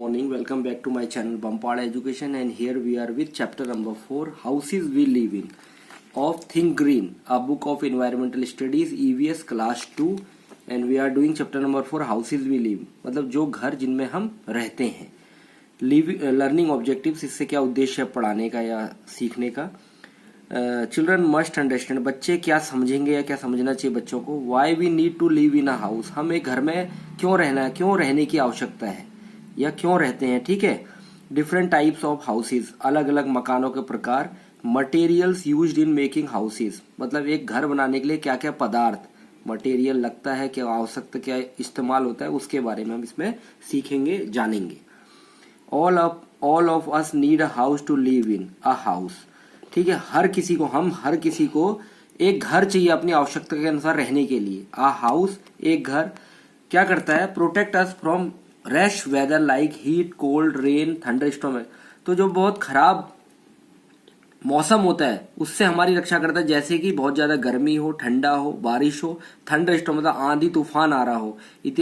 Morning, welcome back to my channel Bampada Education, and here we are with chapter number 4, Houses We Live In, of Think Green, a book of environmental studies, EVS class 2, and we are doing chapter number 4, Houses We Live, मतलब जो घर जिनमें हम रहते हैं. Learning objectives, इससे क्या उद्देश्य है पढ़ाने का या सीखने का. चिल्ड्रन मस्ट अंडरस्टैंड, बच्चे क्या समझेंगे या क्या समझना चाहिए बच्चों को. Why we need to live in a house, हम एक घर में क्यों रहना है, क्यों रहने की आवश्यकता है या क्यों रहते हैं. ठीक है. डिफरेंट टाइप्स ऑफ हाउसेज, अलग अलग मकानों के प्रकार. Materials used in making houses, मतलब एक घर बनाने के लिए क्या क्या पदार्थ मटेरियल लगता है, क्या आवश्यकता, क्या इस्तेमाल होता है, उसके बारे में हम इसमें सीखेंगे, जानेंगे. All of us need a house to live in a house. ठीक है. हर किसी को एक घर चाहिए अपनी आवश्यकता के अनुसार रहने के लिए. अ हाउस, एक घर क्या करता है, protect us from rash weather like heat, cold, rain, thunderstorm. तो जो बहुत खराब मौसम होता है उससे हमारी रक्षा करता है, जैसे कि बहुत ज्यादा गर्मी हो, ठंडा हो, बारिश हो, थंडरस्टॉर्म मतलब आंधी तूफान आ रहा हो,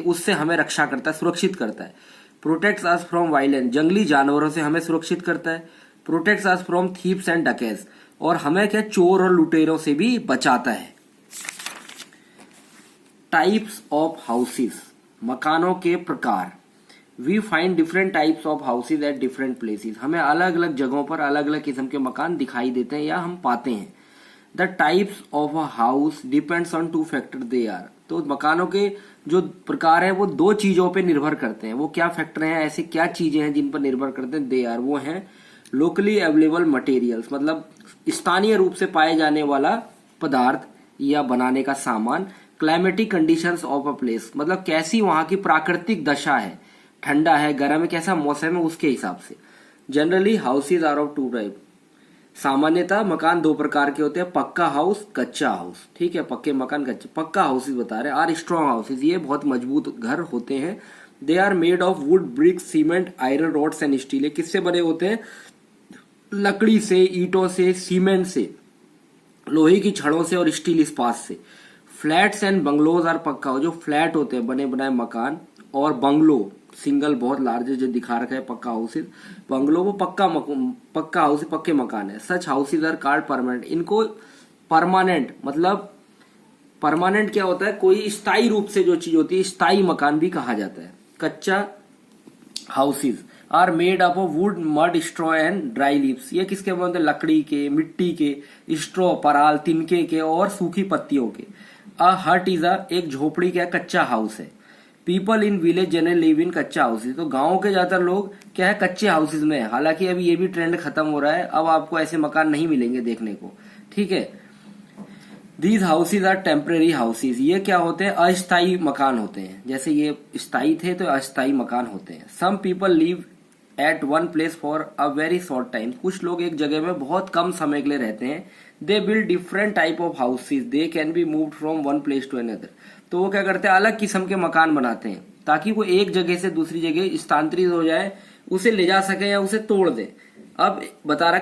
उससे हमें रक्षा करता है, सुरक्षित करता है. प्रोटेक्ट्स अस फ्रॉम वायलेंस, जंगली जानवरों से हमें सुरक्षित करता है. Protects us from thieves and dacoits, और हमें क्या चोर और लुटेरों से भी बचाता है. टाइप्स ऑफ हाउसेस, मकानों के प्रकार. We find different types of houses at different places, हमें अलग अलग जगहों पर अलग अलग किस्म के मकान दिखाई देते हैं या हम पाते हैं. The types of a house depends on two factor they are, तो मकानों के जो प्रकार है वो दो चीजों पे निर्भर करते हैं. वो क्या फैक्टर हैं, ऐसी क्या चीजें हैं जिन पर निर्भर करते हैं. दे आर, वो हैं लोकली अवेलेबल मटेरियल्स, मतलब स्थानीय रूप से पाए जाने वाला पदार्थ या बनाने का सामान. Climatic conditions of a place, मतलब कैसी वहां की प्राकृतिक दशा है, ठंडा है, गर्म है, कैसा मौसम है, उसके हिसाब से. Generally houses are of two type, सामान्यतः मकान दो प्रकार के होते हैं, पक्का हाउस, कच्चा हाउस. ठीक है. पक्के मकान, कच्चे. पक्का हाउसेज बता रहे हैं. आर स्ट्रॉन्ग हाउसेज, ये बहुत मजबूत घर होते हैं. They are made of wood, brick, cement, iron rods and steel. ये किससे बने होते हैं, लकड़ी से, ईंटों से, सीमेंट से, लोहे की छड़ों से और स्टील इस्पात से. फ्लैट्स एंड बंगलोज आर पक्का हाउस, जो फ्लैट होते हैं बने बनाए मकान, और बंगलो सिंगल बहुत लार्ज जो दिखा रखा है पक्का हाउसेज. बंगलो वो पक्का हाउस, पक्के मकान है. सच हाउसेज आर कॉल्ड परमानेंट, इनको परमानेंट मतलब परमानेंट क्या होता है, कोई स्थायी रूप से जो चीज होती है, स्थायी मकान भी कहा जाता है. Kachcha houses are made up of wood, mud, straw and dry leaves. ये किसके बनते हैं, लकड़ी के, मिट्टी के, स्ट्रॉ पराल, तिनके के और सूखी पत्तियों के. अ हट इज एक झोपड़ी क्या कच्चा हाउस है. People in village generally live in कच्चा हाउसेज, तो गांव के ज्यादातर लोग क्या है, कच्चे हाउसेज में है. हालांकि अभी ये भी ट्रेंड खत्म हो रहा है, अब आपको ऐसे मकान नहीं मिलेंगे देखने को. ठीक है. These houses are temporary houses, ये क्या होते हैं, अस्थायी मकान होते हैं. जैसे ये स्थायी थे तो अस्थायी मकान होते हैं. Some people live at one place for a very short time, कुछ लोग एक जगह में बहुत कम समय के लिए रहते हैं. They build different type of houses, they can be moved from one place to another. तो वो क्या करते हैं, अलग किस्म के मकान बनाते हैं ताकि वो एक जगह से दूसरी जगह स्थानांतरित हो जाए, उसे ले जा सके या उसे तोड़ दे. अब बता रहा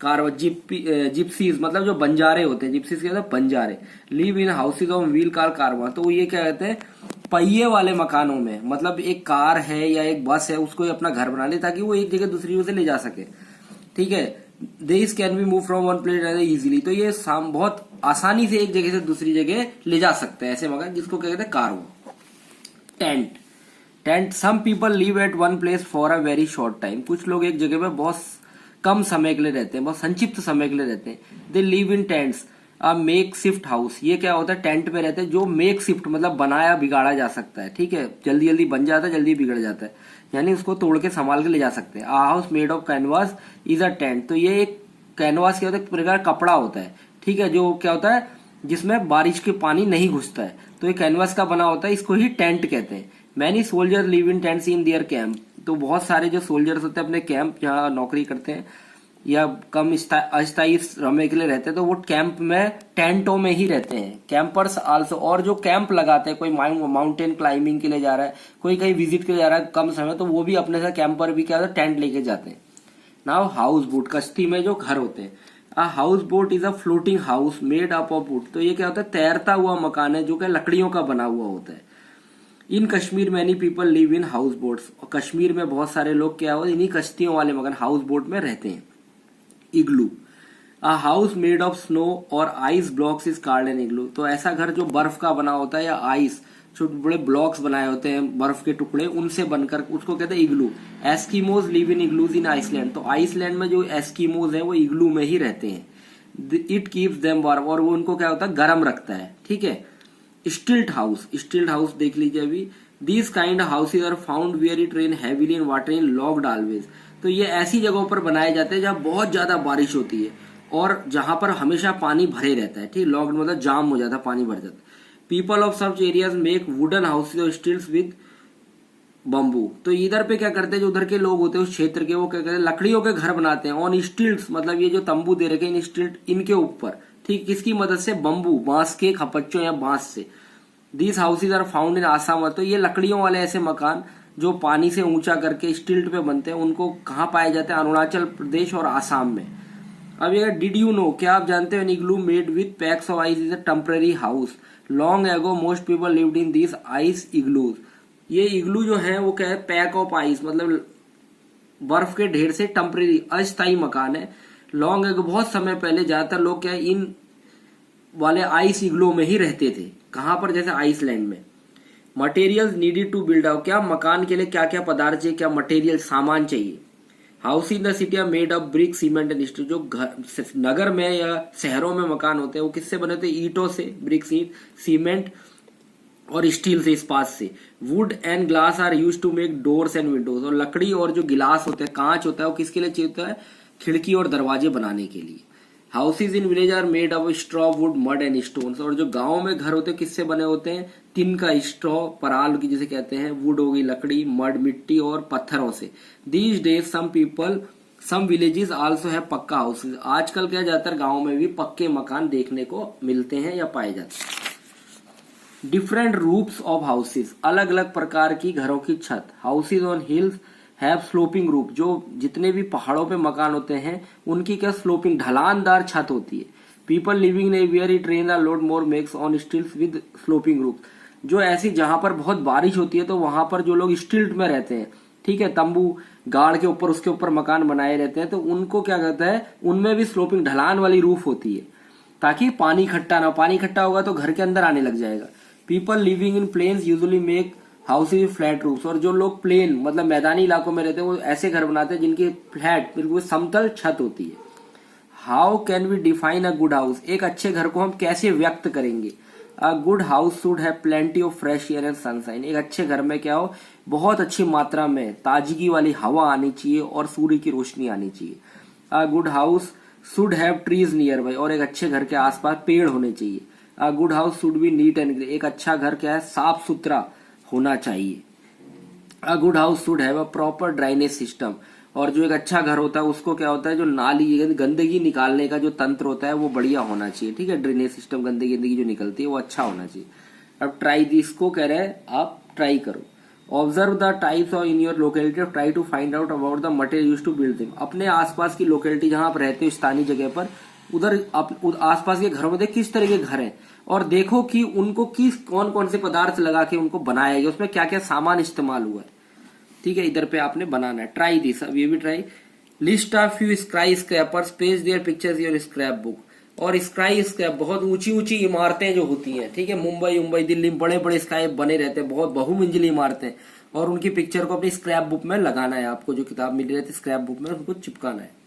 कारवा जिप्सीज, मतलब जो बंजारे होते हैं, जिप्सीज क्या होता है, बंजारे. Live in houses of wheel car caravan, तो ये क्या कहते हैं, पहिए वाले मकानों में, मतलब एक कार है या एक बस है, उसको अपना घर बना ले ताकि वो एक जगह दूसरी जगह से ले जा सके. ठीक है. This can be move from one place easily, तो ये बहुत आसानी से एक जगह से दूसरी जगह ले जा सकते हैं ऐसे मकान, जिसको कहते हैं कारवा. Tent some people live at one place for a very short time, कुछ लोग एक जगह में बहुत कम समय के लिए रहते हैं, बहुत संक्षिप्त समय के लिए रहते हैं. They live in tents a make shift house, ये क्या होता है, टेंट में रहते हैं जो मेक शिफ्ट मतलब बनाया बिगाड़ा जा सकता है. ठीक है. जल्दी जल्दी बन जाता है, जल्दी बिगड़ जाता है, यानी उसको तोड़ के संभाल के ले जा सकते हैं. A house made of canvas is a tent, तो ये एक कैनवास क्या होता है, एक प्रकार कपड़ा होता है. ठीक है. जो क्या होता है, जिसमें बारिश के पानी नहीं घुसता है, तो ये कैनवास का बना होता है, इसको ही टेंट कहते हैं. Many soldier live in tents in their camp, तो बहुत सारे जो सोल्जर्स होते हैं अपने कैंप जहाँ नौकरी करते हैं या कम अस्थायी समय के लिए रहते हैं, तो वो कैंप में टेंटों में ही रहते हैं. कैंपर्स आल्सो, और जो कैंप लगाते हैं, कोई माउंटेन क्लाइंबिंग के लिए जा रहा है, कोई कहीं विजिट के लिए जा रहा है कम समय, तो वो भी अपने साथ कैंपर भी क्या होता है, टेंट लेके जाते हैं. नाउ हाउस बोट, कश्ती में जो घर होते हैं. A house boat is a floating house made up of would, तो ये क्या होता है, तैरता हुआ मकान है जो कि लकड़ियों का बना हुआ होता है. In Kashmir many people live in houseboats, और कश्मीर में बहुत सारे लोग क्या हो इन्हीं कश्तियों वाले मकान हाउस बोट में रहते हैं। Igloo, a house made of snow और ice blocks is called an igloo, तो ऐसा घर जो बर्फ का बना होता है या आइस छोटे बड़े ब्लॉक्स बनाए होते हैं बर्फ के टुकड़े उनसे बनकर, उसको कहते हैं igloo. Eskimos live in igloos in Iceland, तो आइसलैंड में जो एस्कीमोज हैं वो इग्लू में ही रहते हैं। इट कीप्स देम वार्म, और वो उनको क्या होता है गर्म रखता है, ठीक है। स्टिल्ट हाउस देख लीजिए अभी। These kind houses are found where it rain heavily in water in logged always, तो ये ऐसी जगहों पर बनाए जाते हैं जहां बहुत ज्यादा बारिश होती है और जहां पर हमेशा पानी भरे रहता है, ठीक। लॉग्ड मतलब जाम हो जाता है, पानी भर जाता है। People of such areas make wooden houses और स्टिल्स विद बम्बू, तो इधर पे क्या करते हैं जो उधर के लोग होते हैं उस क्षेत्र के, वो क्या करते हैं लकड़ियों के घर बनाते हैं ऑन स्टिल्ट्स, मतलब ये जो तंबू दे रखे हैं इन स्टिल्ट इनके ऊपर, ठीक। किसकी मदद से? बम्बू, बांस के खपच्चों या बांस से। These houses are found in Assam, तो ये लकड़ियों वाले ऐसे मकान जो पानी से ऊंचा करके स्टिल्ट पे बनते हैं उनको कहाँ पाए जाते हैं? अरुणाचल प्रदेश और आसाम में। अब ये डिड यू नो, क्या आप जानते हो? Igloo made with packs of ice is a temporary house, long ago most people lived in this ice igloos. ये इग्लू जो है वो क्या है? पैक ऑफ आइस, मतलब बर्फ के ढेर से टेम्पररी अस्थायी मकान है। लॉन्ग एगो बहुत समय पहले ज्यादातर लोग क्या है इन वाले आइस इग्लू में ही रहते थे। कहां पर? जैसे आइसलैंड में। Materials needed to build house, क्या मकान के लिए क्या क्या पदार्थ चाहिए, क्या मटेरियल सामान चाहिए? House in the city are made of brick cement and steel, जो नगर में या शहरों में मकान होते हैं वो किससे बने होते हैं? ईंटों से, ब्रिक सीमेंट और स्टील से, इस्पात से। Wood and glass are use to make doors and windows, और लकड़ी और जो गिलास होते हैं, कांच होता है, वो किसके लिए चाहिए होता है? खिड़की और दरवाजे बनाने के लिए। Houses in village are made of straw, wood, mud and stones, और जो गांव में घर होते हैं किससे बने होते हैं? तिन का, स्ट्रॉ, पराल की जिसे कहते हैं, वुड होगी लकड़ी, मड मिट्टी और पत्थरों से। These days some villages also है पक्का हाउसेज, आजकल क्या ज्यादातर गांव में भी पक्के मकान देखने को मिलते हैं या पाए जाते हैं। डिफरेंट रूफ्स ऑफ हाउसेज, अलग अलग प्रकार की घरों की छत। Houses on hills have sloping roof, जो जितने भी पहाड़ों पे मकान होते हैं उनकी क्या स्लोपिंग ढलानदार छत होती है। People living in where it rain load more makes on stilts with sloping roof, जो ऐसी जहां पर बहुत बारिश होती है तो वहां पर जो लोग स्टिल्ट में रहते हैं, ठीक है, तंबू गाड़ के ऊपर उसके ऊपर मकान बनाए रहते हैं, तो उनको क्या कहता है? उनमें भी स्लोपिंग ढलान वाली रूफ होती है ताकि पानी इकट्ठा ना, पानी इकट्ठा होगा तो घर के अंदर आने लग जाएगा। People living in plains usually make houses flat roofs, और जो लोग प्लेन मतलब मैदानी इलाकों में रहते हैं वो ऐसे घर बनाते हैं जिनकी फ्लैट बिल्कुल समतल छत होती है। How can we define a good house, एक अच्छे घर को हम कैसे व्यक्त करेंगे? A good house should have plenty of fresh air and sunshine, एक अच्छे घर में क्या हो? बहुत अच्छी मात्रा में ताजगी वाली हवा आनी चाहिए और सूर्य की रोशनी आनी चाहिए। A good house should have trees nearby, और एक अच्छे घर के आसपास पेड़ होने चाहिए। A good house should be neat and clean, एक अच्छा घर क्या है? साफ सुथरा होना चाहिए। A good house should have a proper drainage system, और जो एक अच्छा घर होता है उसको क्या होता है? जो नाली गंदगी निकालने का जो तंत्र होता है वो बढ़िया होना चाहिए, ठीक है। ड्रेनेज सिस्टम, गंदगी जो निकलती है वो अच्छा होना चाहिए। अब ट्राई इसको कह रहे हैं आप ट्राई करो। Observe the types of in your locality, try to find out about the material used to build them, अपने आसपास की लोकेलिटी जहां आप रहते हो स्थानीय जगह पर, उधर आसपास के घरों में देख किस तरह के घर हैं और देखो कि उनको किस कौन कौन से पदार्थ लगा के उनको बनाया गया, उसमें क्या क्या सामान इस्तेमाल हुआ है, ठीक है। इधर पे आपने बनाना है। ट्राई दिस, अब ये भी try. List of few skyscrapers page their pictures your scrapbook, और स्काई स्क्रैप बहुत ऊंची ऊंची इमारतें जो होती हैं, ठीक है, मुंबई दिल्ली में बड़े बड़े स्काई बने रहते हैं, बहुत बहुमंजिली इमारतें, और उनकी पिक्चर को अपनी स्क्रैप बुक में लगाना है। आपको जो किताब मिल रही थी स्क्रैप बुक में उनको चिपकाना है।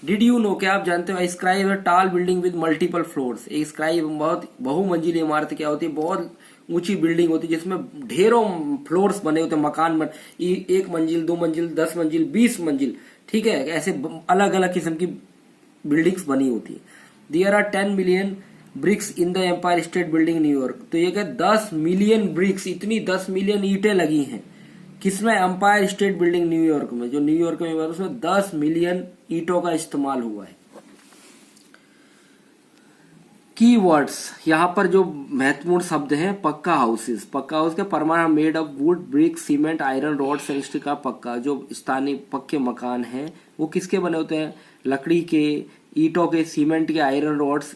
डिड यू नो, क्या आप जानते हो? स्काई है टाल बिल्डिंग विद मल्टीपल फ्लोर्स, एक स्काई बहुत बहुमंजिली इमारत क्या होती है? बहुत ऊंची बिल्डिंग होती है जिसमें ढेरों फ्लोर्स बने होते हैं, मकान बन, 1 मंजिल, 2 मंजिल, 10 मंजिल, 20 मंजिल, ठीक है, ऐसे अलग अलग किस्म की बिल्डिंग्स बनी होती है। There are 10 million bricks in the Empire State Building New York, तो ये क्या 10 मिलियन ब्रिक्स, इतनी 10 मिलियन ईंटें लगी हैं किसमें? एम्पायर स्टेट बिल्डिंग न्यूयॉर्क में, जो न्यूयॉर्क में उसमें 10 मिलियन ईंटों का इस्तेमाल हुआ है। कीवर्ड्स, यहाँ पर जो महत्वपूर्ण शब्द हैं, पक्का हाउसेस, पक्का हाउस के permanent made of wood, brick, cement, iron rod, steel का पक्का, जो स्थानीय पक्के मकान हैं वो किसके बने होते हैं? लकड़ी के, ईंटों के, सीमेंट के, आयरन रॉड्स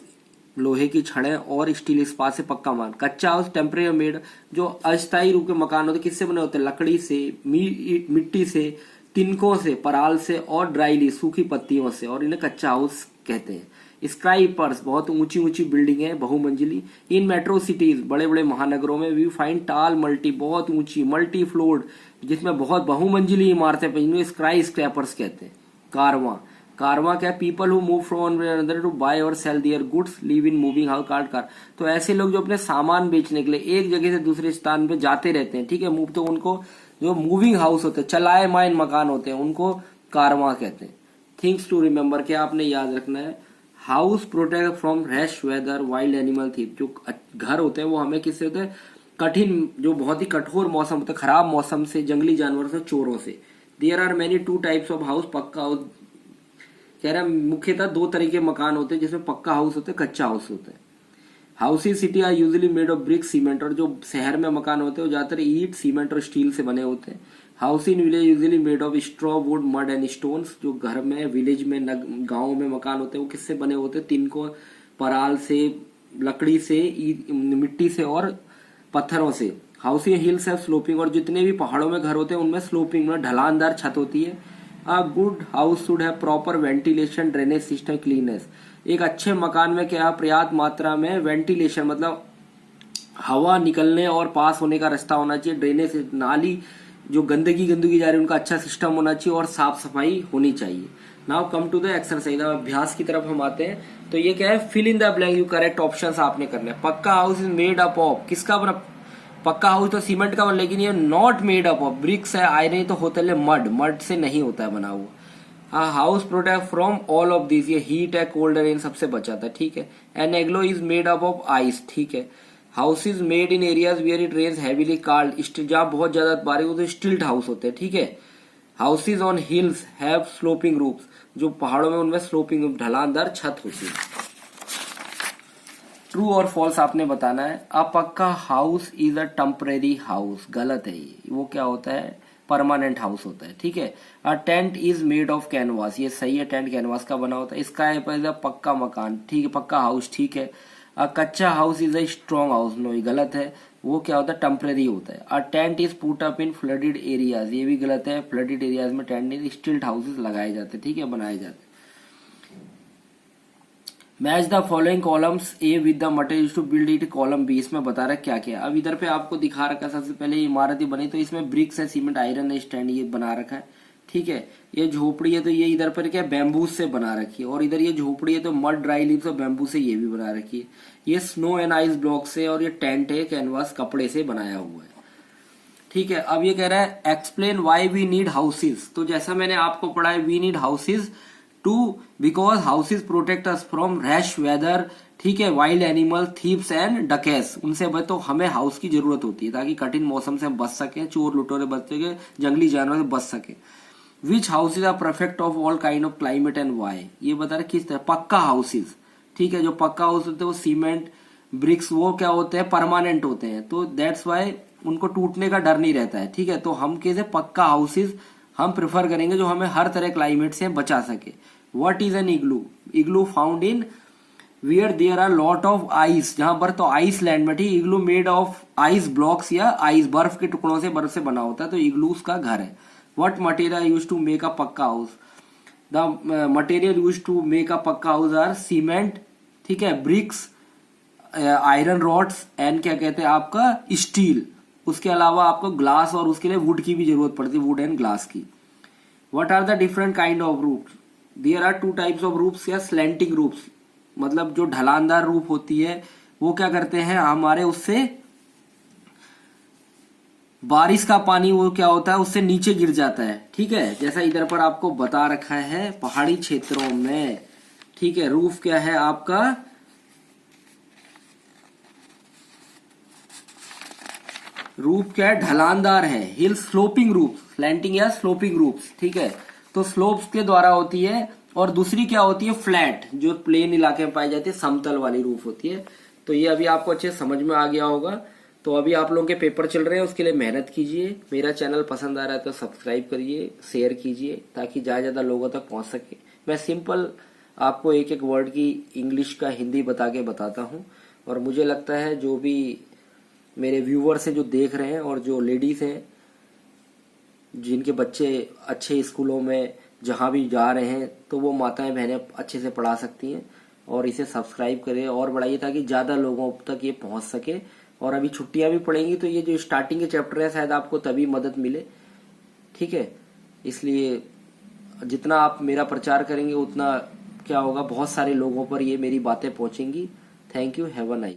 लोहे की छड़ें और स्टील इस्पात से पक्का मकान। कच्चा हाउस टेम्परेरी मेड, जो अस्थायी रूप के मकान होते किससे बने होते हैं, लकड़ी से, मिट्टी से, तिनकों से, पराल से और ड्राई लीफ सूखी पत्तियों से, और इन्हें कच्चा हाउस कहते हैं। स्काईपर्स, बहुत ऊंची ऊंची बिल्डिंग है बहुमंजिली। इन मेट्रो सिटीज, बड़े बड़े महानगरों में वी फाइंड टाल मल्टी, बहुत ऊंची, मल्टी फ्लोर्ड, जिसमें बहुत बहुमंजिली इमारतें पई, स्काई स्क्रैपर्स कहते हैं। कारवां, कारवां क्या, people who move from another to by और sell their goods, live in moving house, car. तो ऐसे लोग जो अपने सामान बेचने के लिए एक जगह से दूसरे स्थान पे जाते रहते हैं, ठीक है, मूव, तो उनको जो मूविंग हाउस होते हैं, चलायमान मकान होते हैं, उनको कारवां कहते हैं। थिंग्स टू रिमेम्बर, क्या आपने याद रखना है, house protect from rash weather, wild animal thief, जो घर होते हैं वो हमें किससे होते हैं, कठिन, जो बहुत ही कठोर मौसम होता है, खराब मौसम से, जंगली जानवरों से, चोरों से। There are many two types of house, pakka house, कह रहा है मुख्यतः दो तरह के मकान होते हैं, जिसमें पक्का हाउस होते हैं, कच्चा हाउस होता है। House in city are usually made of brick cement, और जो शहर में मकान होते हैं वो ज्यादातर ईट सीमेंट और स्टील से बने होते हैं। House in village usually made of straw wood mud and stones, जो घर में, विलेज में, गाँव में मकान होते हैं वो किससे बने होते हैं, तिनकों, पराल से, लकड़ी से, मिट्टी से और पत्थरों से। हाउस इन हिल्स है स्लोपिंग, और जितने भी पहाड़ों में घर होते हैं उनमें स्लोपिंग में ढलानदार छत होती है। A good house should have proper ventilation, drainage system, cleanness. एक अच्छे मकान में क्या पर्याप्त मात्रा में वेंटिलेशन, मतलब हवा निकलने और पास होने का रास्ता होना चाहिए, ड्रेनेज, नाली, जो गंदगी जा रही है उनका अच्छा सिस्टम होना चाहिए, और साफ सफाई होनी चाहिए। Now come to the exercise, अभ्यास की तरफ हम आते हैं। तो ये क्या है, fill in the blank, you correct options आपने करने हैं। Pakka house is made up of, किसका बना, पक्का हाउस तो सीमेंट का बना, लेकिन ये not made up of, bricks है, आयरन तो होता है मड, मड से नहीं होता है बना हुआ। House protect from all of this, ये हीट है, कोल्ड है, इन सबसे बचाता है, ठीक है। An igloo is made up of ice, ठीक है। House is made in areas where it rains heavily card, जहां बहुत ज्यादा बारिश होती है स्टिल्ट हाउस होते हैं, ठीक है। Houses on hills have sloping roofs, जो पहाड़ों में उनमें स्लोपिंग ढलानदार छत होती है। ट्रू और फॉल्स आपने बताना है। अ pucca house is a temporary house, गलत है ये, वो क्या होता है, परमानेंट हाउस होता है, ठीक है। A tent is made of canvas, ये सही है, टेंट कैनवास का बना होता है। इसका है पक्का मकान, ठीक है, पक्का हाउस, ठीक है। A kachcha house is a strong house, no, ये गलत है, वो क्या होता है, टेम्परेरी होता है। A tent is put up in flooded areas, ये भी गलत है, फ्लडेड एरियाज में टेंट नहीं, स्टिल्ट हाउसेज लगाए जाते, ठीक है, बनाए जाते। Match the following columns A with the material to build it, column B, इसमें बता रहा क्या क्या। अब इधर पे आपको दिखा रखा है, सबसे पहले इमारत ही बनी, तो इसमें ब्रिक्स है, सीमेंट, आयरन है, स्टैंड ये बना रखा है, ठीक है। ये झोपड़ी है, तो ये इधर पर क्या बैम्बू से बना रखी है, और इधर ये झोपड़ी है तो मड, ड्राई लीव्स और बैम्बू से ये भी बना रखी है। ये स्नो एंड आइस ब्लॉक से, और ये टेंट है कैनवास कपड़े से बनाया हुआ है, ठीक है। अब ये कह रहा है explain why we need houses, तो जैसा मैंने आपको पढ़ा है, we need houses to because houses protect us from rash weather, ठीक है, wild animal, thieves and dacoits, उनसे तो हमें हाउस की जरूरत होती है ताकि कठिन मौसम से हम बच सके, चोर लुटेरे बच सके, जंगली जानवर से बच सके। Which houses are perfect of all kind of climate and why, ये बता रहे किस तरह। पक्का हाउसेज, ठीक है, जो पक्का हाउस होते हैं वो सीमेंट, ब्रिक्स, वो क्या होते हैं, परमानेंट होते हैं, तो दैट्स वाई उनको टूटने का डर नहीं रहता है, ठीक है। तो हम कैसे पक्का हाउसेज हम प्रेफर करेंगे जो हमें हर तरह क्लाइमेट से बचा सके। What is an igloo, igloo found in where there are lot of ice, जहां पर तो आइसलैंड में, ठीक, igloo made of ice blocks या आइस, बर्फ के टुकड़ों से, बर्फ से बना होता है, तो इग्लू उसका घर है। What material use to make a pucca house, the material use to make a pucca house are cement, ठीक है, ब्रिक्स, आयरन रॉड्स एंड क्या कहते हैं आपका स्टील, उसके अलावा आपको ग्लास और उसके लिए वुड की भी जरूरत पड़ती है, वुड एंड ग्लास की। What are the different kind of roofs, there are two types of roofs या स्लैंटिंग रूफ्स, मतलब जो ढलानदार रूफ होती है वो क्या करते हैं हमारे, उससे बारिश का पानी वो क्या होता है उससे नीचे गिर जाता है, ठीक है, जैसा इधर पर आपको बता रखा है पहाड़ी क्षेत्रों में, ठीक है। रूफ क्या है आपका, रूफ क्या है, ढलानदार है। हिल स्लोपिंग रूफ, स्लैंटिंग या स्लोपिंग रूफ, ठीक है, तो स्लोप्स के द्वारा होती है। और दूसरी क्या होती है, फ्लैट, जो प्लेन इलाके में पाई जाती है, समतल वाली रूफ होती है। तो ये अभी आपको अच्छे समझ में आ गया होगा। तो अभी आप लोगों के पेपर चल रहे हैं, उसके लिए मेहनत कीजिए। मेरा चैनल पसंद आ रहा है तो सब्सक्राइब करिए, शेयर कीजिए, ताकि ज्यादा लोगों तक पहुंच सके। मैं सिंपल आपको एक एक वर्ड की इंग्लिश का हिंदी बता के बताता हूँ। और मुझे लगता है जो भी मेरे व्यूवर्स हैं जो देख रहे हैं और जो लेडीज हैं जिनके बच्चे अच्छे स्कूलों में जहाँ भी जा रहे हैं, तो वो माताएं बहनें अच्छे से पढ़ा सकती हैं। और इसे सब्सक्राइब करें और बढ़ाइए ताकि ज़्यादा लोगों तक ये पहुंच सके। और अभी छुट्टियां भी पड़ेंगी तो ये जो स्टार्टिंग के चैप्टर है शायद आपको तभी मदद मिले, ठीक है। इसलिए जितना आप मेरा प्रचार करेंगे उतना क्या होगा, बहुत सारे लोगों पर ये मेरी बातें पहुंचेंगी। Thank you, have a nice.